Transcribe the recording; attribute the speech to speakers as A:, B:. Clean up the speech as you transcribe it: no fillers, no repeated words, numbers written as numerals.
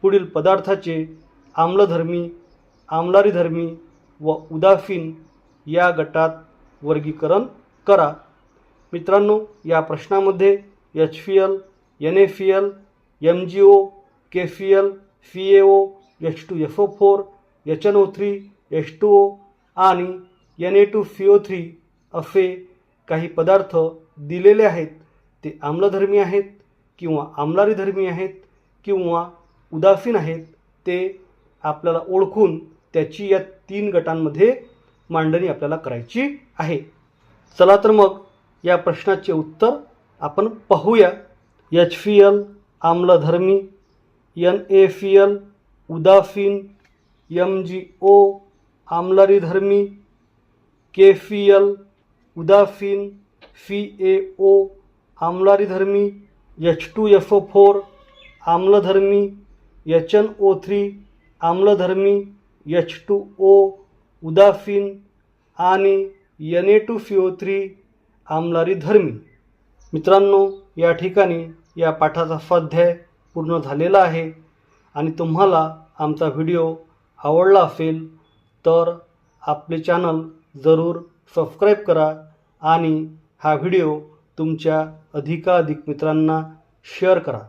A: पुढील पदार्थाचे आम्लधर्मी, आम्लारीधर्मी व उदासीन या गटात वर्गीकरण करा। मित्रांनो, या प्रश्नामध्ये HCl, NaCl, MgO, KCl, CaO, H2SO4, HNO3, H2O आणि Na2CO3 असे काही पदार्थ दिलेले आहेत। ते आम्लधर्मी आहेत किंवा आम्लारीधर्मी आहेत किंवा उदासीन आहेत, ते आपल्याला ओळखून त्याची या 3 गटांमध्ये मांडणी आपल्याला करायची आहे। चला तर मग या प्रश्नाचे उत्तर आपण पाहूया। HCl आम्लधर्मी, NaCl उदासीन, MgO आम्लारीधर्मी, KCl उदासीन, CaO आम्लारीधर्मी, H2SO4 आम्लधर्मी, HNO3 आम्लधर्मी, H2O उदासीन आणि Na2CO3 आम्लारीधर्मी। मित्रांनो, या ठिकाणी या पाठाचा स्वाध्याय पूर्ण झालेला आहे आणि तुम्हाला आमचा व्हिडिओ आवडला असेल तर आपले चॅनल जरूर सबस्क्राईब करा आणि हा व्हिडिओ तुमच्या अधिकाधिक मित्रांना शेअर करा।